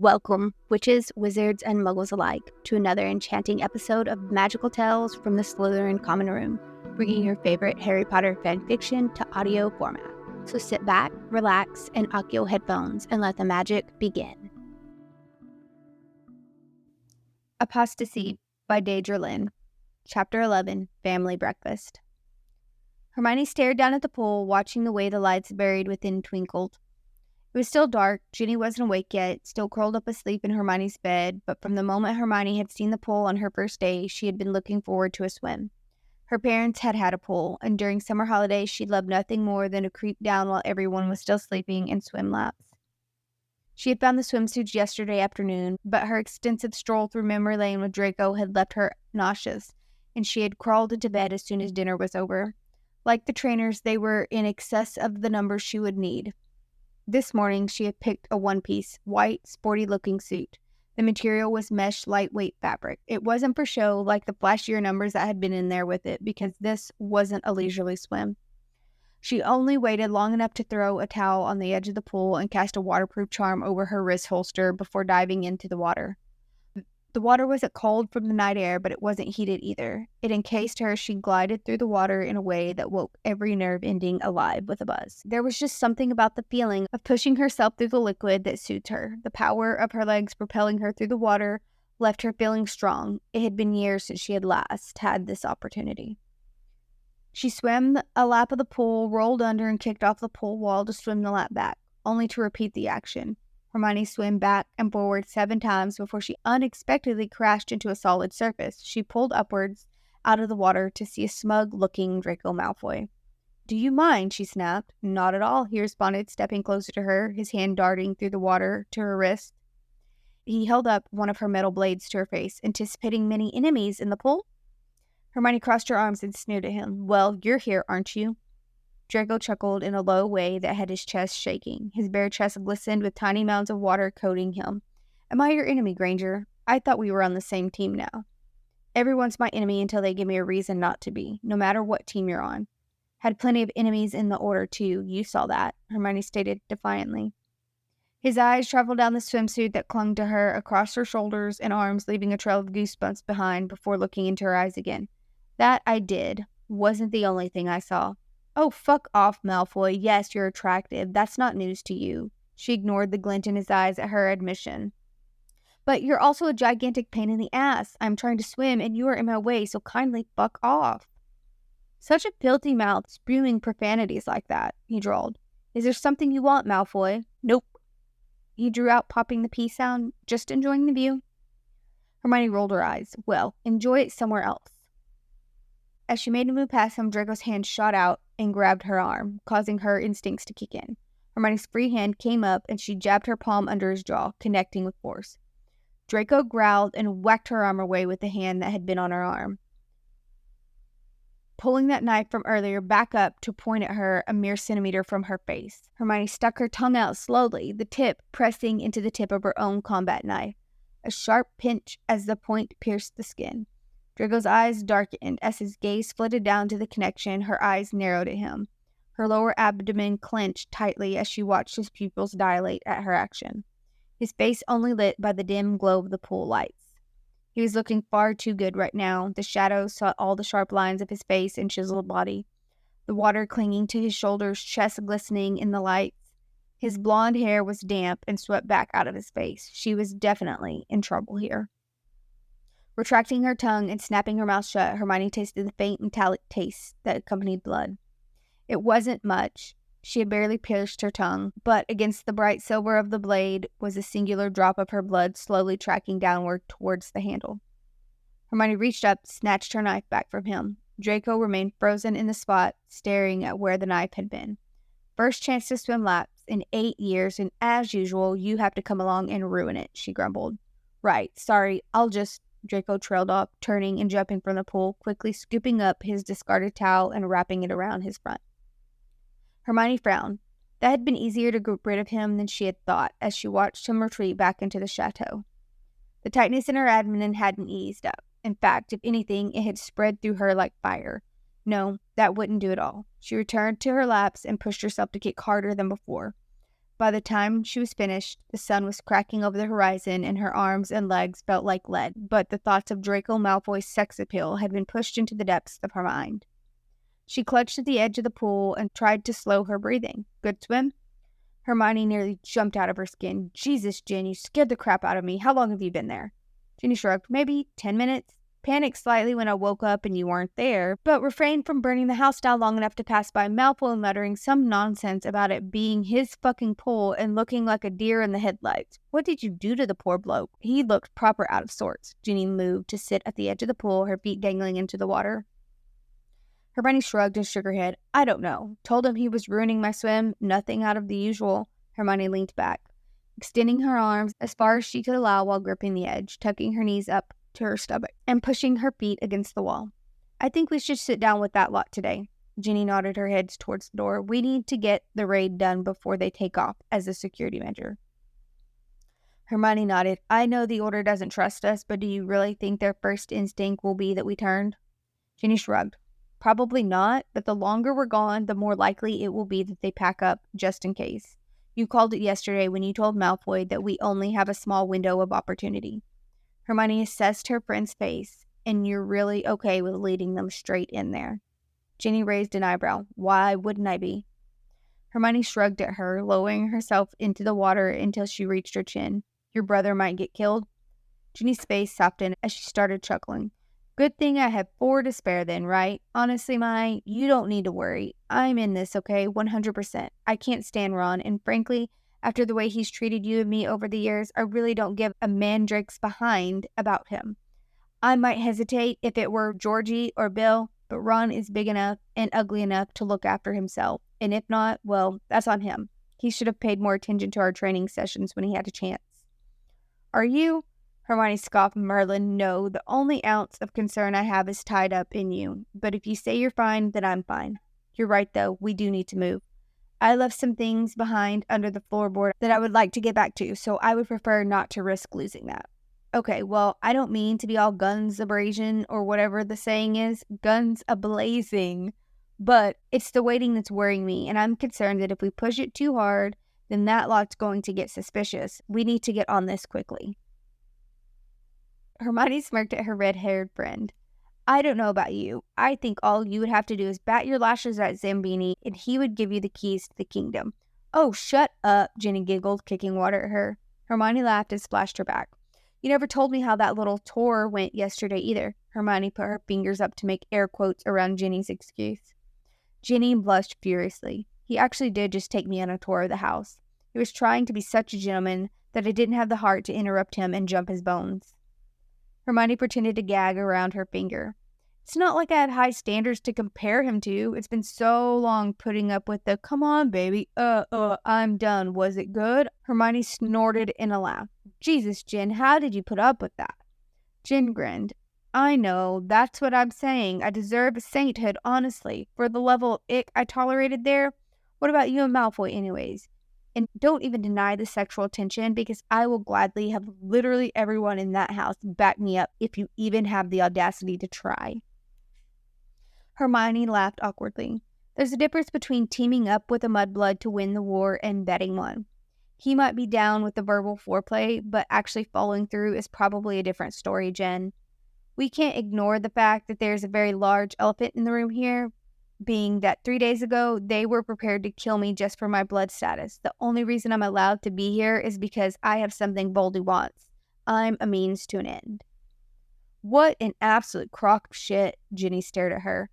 Welcome, witches, wizards, and muggles alike, to another enchanting episode of Magical Tales from the Slytherin Common Room, bringing your favorite Harry Potter fanfiction to audio format. So sit back, relax, and Accio headphones, and let the magic begin. Apostasy by Deydralinne, Chapter 11, Family Breakfast. Hermione stared down at the pool, watching the way the lights buried within twinkled. It was still dark. Ginny wasn't awake yet, still curled up asleep in Hermione's bed, but from the moment Hermione had seen the pool on her first day, she had been looking forward to a swim. Her parents had had a pool, and during summer holidays, she loved nothing more than to creep down while everyone was still sleeping and swim laps. She had found the swimsuits yesterday afternoon, but her extensive stroll through memory lane with Draco had left her nauseous, and she had crawled into bed as soon as dinner was over. Like the trainers, they were in excess of the numbers she would need. This morning, she had picked a one-piece, white, sporty-looking suit. The material was mesh lightweight fabric. It wasn't for show like the flashier numbers that had been in there with it, because this wasn't a leisurely swim. She only waited long enough to throw a towel on the edge of the pool and cast a waterproof charm over her wrist holster before diving into the water. The water wasn't cold from the night air, but it wasn't heated either. It encased her as she glided through the water in a way that woke every nerve ending alive with a buzz. There was just something about the feeling of pushing herself through the liquid that suits her. The power of her legs propelling her through the water left her feeling strong. It had been years since she had last had this opportunity. She swam a lap of the pool, rolled under, and kicked off the pool wall to swim the lap back, only to repeat the action. Hermione swam back and forward 7 times before she unexpectedly crashed into a solid surface. She pulled upwards out of the water to see a smug-looking Draco Malfoy. "Do you mind?" she snapped. "Not at all," he responded, stepping closer to her, his hand darting through the water to her wrist. He held up one of her metal blades to her face, anticipating many enemies in the pool. Hermione crossed her arms and sneered at him. "Well, you're here, aren't you?" Draco chuckled in a low way that had his chest shaking. His bare chest glistened with tiny mounds of water coating him. "Am I your enemy, Granger? I thought we were on the same team now." "Everyone's my enemy until they give me a reason not to be, no matter what team you're on." "Had plenty of enemies in the Order, too. You saw that," Hermione stated defiantly. His eyes traveled down the swimsuit that clung to her, across her shoulders and arms, leaving a trail of goosebumps behind before looking into her eyes again. "That I did. Wasn't the only thing I saw." "Oh, fuck off, Malfoy. Yes, you're attractive. That's not news to you." She ignored the glint in his eyes at her admission. "But you're also a gigantic pain in the ass. I'm trying to swim, and you are in my way, so kindly fuck off." "Such a filthy mouth, spewing profanities like that," he drawled. "Is there something you want, Malfoy?" "Nope." He drew out, popping the P sound. "Just enjoying the view." Hermione rolled her eyes. "Well, enjoy it somewhere else." As she made a move past him, Draco's hand shot out and grabbed her arm, causing her instincts to kick in. Hermione's free hand came up, and she jabbed her palm under his jaw, connecting with force. Draco growled and whacked her arm away with the hand that had been on her arm, pulling that knife from earlier back up to point at her a mere centimeter from her face. Hermione stuck her tongue out slowly, the tip pressing into the tip of her own combat knife. A sharp pinch as the point pierced the skin. Draco's eyes darkened as his gaze flitted down to the connection. Her eyes narrowed at him. Her lower abdomen clenched tightly as she watched his pupils dilate at her action. His face only lit by the dim glow of the pool lights. He was looking far too good right now. The shadows sought all the sharp lines of his face and chiseled body. The water clinging to his shoulders, chest glistening in the lights. His blonde hair was damp and swept back out of his face. She was definitely in trouble here. Retracting her tongue and snapping her mouth shut, Hermione tasted the faint metallic taste that accompanied blood. It wasn't much. She had barely pierced her tongue, but against the bright silver of the blade was a singular drop of her blood slowly tracking downward towards the handle. Hermione reached up, snatched her knife back from him. Draco remained frozen in the spot, staring at where the knife had been. "First chance to swim laps in 8 years, and as usual, you have to come along and ruin it," she grumbled. "Right, sorry, I'll just..." Draco trailed off, turning and jumping from the pool, quickly scooping up his discarded towel and wrapping it around his front. Hermione frowned. That had been easier to get rid of him than she had thought, as she watched him retreat back into the chateau. The tightness in her abdomen hadn't eased up. In fact, if anything, it had spread through her like fire. No, that wouldn't do at all. She returned to her laps and pushed herself to kick harder than before. By the time she was finished, the sun was cracking over the horizon and her arms and legs felt like lead, but the thoughts of Draco Malfoy's sex appeal had been pushed into the depths of her mind. She clutched at the edge of the pool and tried to slow her breathing. Good swim? Hermione nearly jumped out of her skin. Jesus, Jen, you scared the crap out of me. How long have you been there? Ginny shrugged. Maybe 10 minutes. Panicked slightly when I woke up and you weren't there, but refrained from burning the house down long enough to pass by Malfoy muttering some nonsense about it being his fucking pool and looking like a deer in the headlights. What did you do to the poor bloke? He looked proper out of sorts. Ginny moved to sit at the edge of the pool, her feet dangling into the water. Hermione shrugged and shook her head. I don't know. Told him he was ruining my swim. Nothing out of the usual. Hermione leaned back, extending her arms as far as she could allow while gripping the edge, tucking her knees up to her stomach and pushing her feet against the wall. I think we should sit down with that lot today. Ginny nodded her head towards the door. We need to get the raid done before they take off as a security measure. Hermione nodded. I know the Order doesn't trust us, but do you really think their first instinct will be that we turned? Ginny shrugged. Probably not, but the longer we're gone, the more likely it will be that they pack up just in case. You called it yesterday when you told Malfoy that we only have a small window of opportunity. Hermione assessed her friend's face, and you're really okay with leading them straight in there. Ginny raised an eyebrow. Why wouldn't I be? Hermione shrugged at her, lowering herself into the water until she reached her chin. Your brother might get killed? Ginny's face softened as she started chuckling. Good thing I have 4 to spare then, right? Honestly, Mai, you don't need to worry. I'm in this, okay? 100%. I can't stand Ron, and frankly, after the way he's treated you and me over the years, I really don't give a mandrake's behind about him. I might hesitate if it were Georgie or Bill, but Ron is big enough and ugly enough to look after himself. And if not, well, that's on him. He should have paid more attention to our training sessions when he had a chance. Are you? Hermione scoffed. Merlin, no, the only ounce of concern I have is tied up in you. But if you say you're fine, then I'm fine. You're right, though. We do need to move. I left some things behind under the floorboard that I would like to get back to, so I would prefer not to risk losing that. Okay, well, I don't mean to be all guns abrasion or whatever the saying is, guns a-blazing, but it's the waiting that's worrying me, and I'm concerned that if we push it too hard, then that lot's going to get suspicious. We need to get on this quickly. Hermione smirked at her red-haired friend. I don't know about you. I think all you would have to do is bat your lashes at Zambini, and he would give you the keys to the kingdom. Oh, shut up, Ginny giggled, kicking water at her. Hermione laughed and splashed her back. You never told me how that little tour went yesterday either. Hermione put her fingers up to make air quotes around Ginny's excuse. Ginny blushed furiously. He actually did just take me on a tour of the house. He was trying to be such a gentleman that I didn't have the heart to interrupt him and jump his bones. Hermione pretended to gag around her finger. It's not like I had high standards to compare him to. It's been so long putting up with the, come on, baby, I'm done. Was it good? Hermione snorted in a laugh. Jesus, Jen, how did you put up with that? Jen grinned. I know, that's what I'm saying. I deserve sainthood, honestly. For the level of ick I tolerated there. What about you and Malfoy, anyways? And don't even deny the sexual tension, because I will gladly have literally everyone in that house back me up if you even have the audacity to try. Hermione laughed awkwardly. There's a difference between teaming up with a mudblood to win the war and betting one. He might be down with the verbal foreplay, but actually following through is probably a different story, Jen. We can't ignore the fact that there's a very large elephant in the room here, being that 3 days ago, they were prepared to kill me just for my blood status. The only reason I'm allowed to be here is because I have something Boldy wants. I'm a means to an end. What an absolute crock of shit, Ginny stared at her.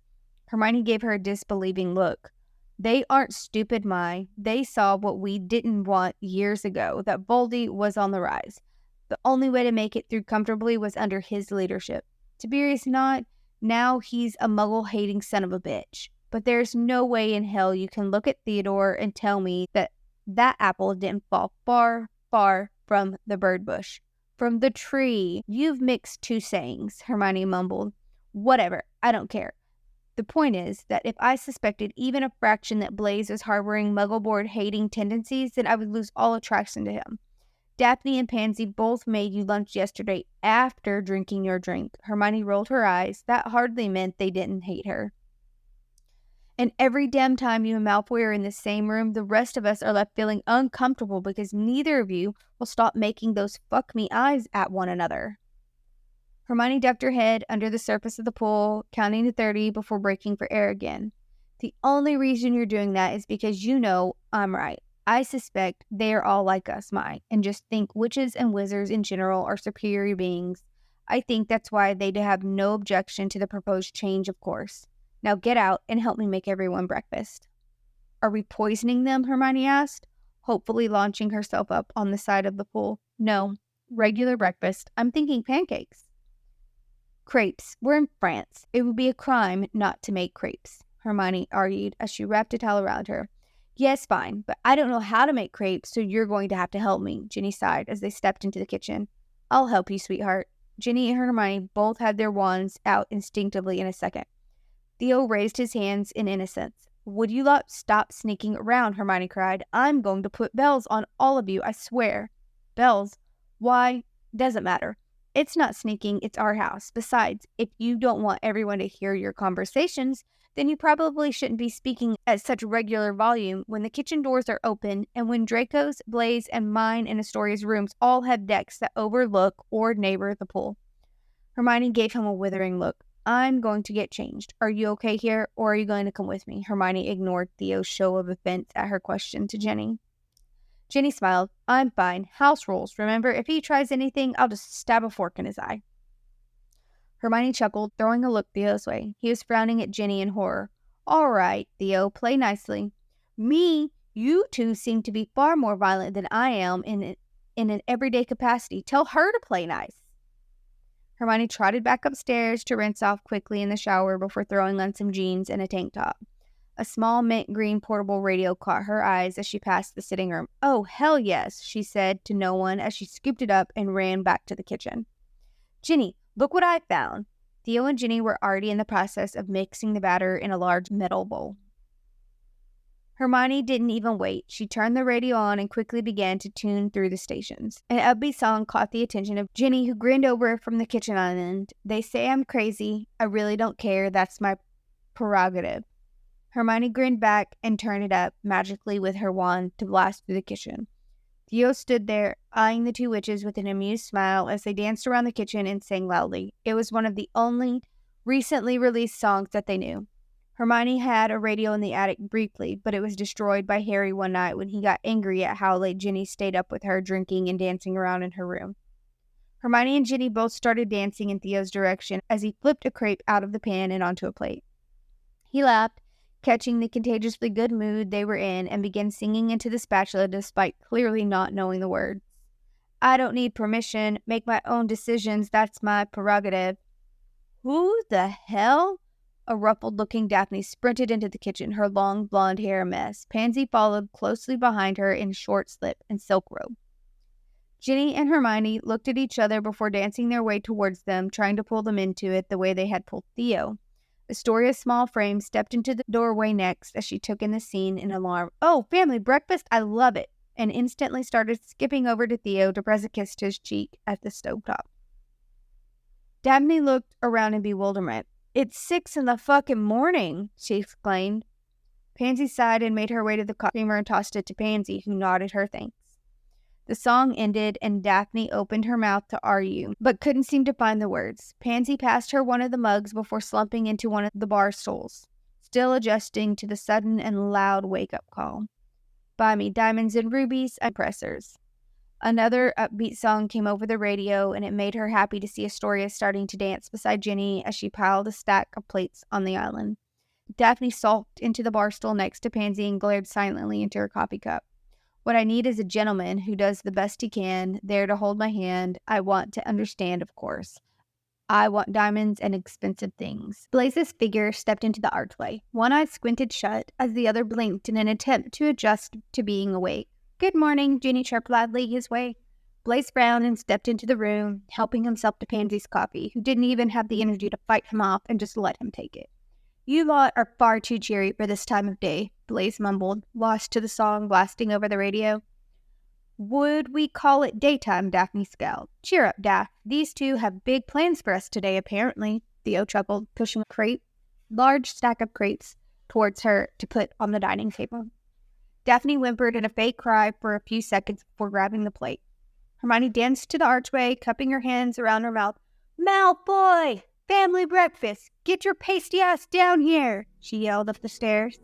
Hermione gave her a disbelieving look. They aren't stupid, Mai. They saw what we didn't want years ago, that Boldy was on the rise. The only way to make it through comfortably was under his leadership. Tiberius not, now he's a muggle-hating son of a bitch. But there's no way in hell you can look at Theodore and tell me that that apple didn't fall far, far from the bird bush. From the tree. You've mixed 2 sayings, Hermione mumbled. Whatever, I don't care. The point is that if I suspected even a fraction that Blaise was harboring Muggle-board-hating tendencies, then I would lose all attraction to him. Daphne and Pansy both made you lunch yesterday after drinking your drink. Hermione rolled her eyes. That hardly meant they didn't hate her. And every damn time you and Malfoy are in the same room, the rest of us are left feeling uncomfortable because neither of you will stop making those fuck me eyes at one another. Hermione ducked her head under the surface of the pool, counting to 30 before breaking for air again. The only reason you're doing that is because you know I'm right. I suspect they are all like us, and just think witches and wizards in general are superior beings. I think that's why they'd have no objection to the proposed change of course. Now get out and help me make everyone breakfast. Are we poisoning them? Hermione asked, hopefully launching herself up on the side of the pool. No, regular breakfast. I'm thinking pancakes. Crepes. We're in France. It would be a crime not to make crepes, Hermione argued as she wrapped a towel around her. Yes, fine, but I don't know how to make crepes, so you're going to have to help me, Ginny sighed as they stepped into the kitchen. I'll help you, sweetheart. Ginny and Hermione both had their wands out instinctively in a second. Theo raised his hands in innocence. Would you lot stop sneaking around, Hermione cried. I'm going to put bells on all of you, I swear. Bells? Why? Doesn't matter. It's not sneaking, it's our house. Besides, if you don't want everyone to hear your conversations, then you probably shouldn't be speaking at such regular volume when the kitchen doors are open and when Draco's, Blaise, and mine and Astoria's rooms all have decks that overlook or neighbor the pool. Hermione gave him a withering look. I'm going to get changed. Are you okay here, or are you going to come with me? Hermione ignored Theo's show of offense at her question to Ginny. Ginny smiled. I'm fine. House rules. Remember, if he tries anything, I'll just stab a fork in his eye. Hermione chuckled, throwing a look Theo's way. He was frowning at Ginny in horror. All right, Theo, play nicely. Me? You two seem to be far more violent than I am in an everyday capacity. Tell her to play nice. Hermione trotted back upstairs to rinse off quickly in the shower before throwing on some jeans and a tank top. A small mint green portable radio caught her eyes as she passed the sitting room. Oh, hell yes, she said to no one as she scooped it up and ran back to the kitchen. Ginny, look what I found. Theo and Ginny were already in the process of mixing the batter in a large metal bowl. Hermione didn't even wait. She turned the radio on and quickly began to tune through the stations. An upbeat song caught the attention of Ginny, who grinned over from the kitchen island. They say I'm crazy. I really don't care. That's my prerogative. Hermione grinned back and turned it up magically with her wand to blast through the kitchen. Theo stood there, eyeing the two witches with an amused smile as they danced around the kitchen and sang loudly. It was one of the only recently released songs that they knew. Hermione had a radio in the attic briefly, but it was destroyed by Harry one night when he got angry at how late Ginny stayed up with her drinking and dancing around in her room. Hermione and Ginny both started dancing in Theo's direction as he flipped a crepe out of the pan and onto a plate. He laughed, catching the contagiously good mood they were in, and began singing into the spatula despite clearly not knowing the words. I don't need permission, make my own decisions, that's my prerogative. Who the hell? A ruffled-looking Daphne sprinted into the kitchen, her long blonde hair a mess. Pansy followed closely behind her in short slip and silk robe. Ginny and Hermione looked at each other before dancing their way towards them, trying to pull them into it the way they had pulled Theo. Astoria's small frame stepped into the doorway next as she took in the scene in alarm. Oh, family breakfast? I love it! And instantly started skipping over to Theo to press a kiss to his cheek at the stovetop. Daphne looked around in bewilderment. It's 6 in the fucking morning, she exclaimed. Pansy sighed and made her way to the coffee creamer and tossed it to Pansy, who nodded her thanks. The song ended and Daphne opened her mouth to argue, but couldn't seem to find the words. Pansy passed her one of the mugs before slumping into one of the bar stools, still adjusting to the sudden and loud wake-up call. Buy me diamonds and rubies and pressers. Another upbeat song came over the radio, and it made her happy to see Astoria starting to dance beside Ginny as she piled a stack of plates on the island. Daphne sulked into the bar stool next to Pansy and glared silently into her coffee cup. What I need is a gentleman who does the best he can, there to hold my hand. I want to understand, of course. I want diamonds and expensive things. Blaise's figure stepped into the archway. One eye squinted shut as the other blinked in an attempt to adjust to being awake. Good morning, Ginny chirped loudly his way. Blaise frowned and stepped into the room, helping himself to Pansy's coffee, who didn't even have the energy to fight him off and just let him take it. You lot are far too cheery for this time of day, Blaise mumbled, lost to the song blasting over the radio. Would we call it daytime? Daphne scowled. Cheer up, Daph. These two have big plans for us today, apparently, Theo chuckled, pushing a large stack of crepes towards her to put on the dining table. Daphne whimpered in a fake cry for a few seconds before grabbing the plate. Hermione danced to the archway, cupping her hands around her mouth. "Malfoy! Family breakfast! Get your pasty ass down here!" she yelled up the stairs.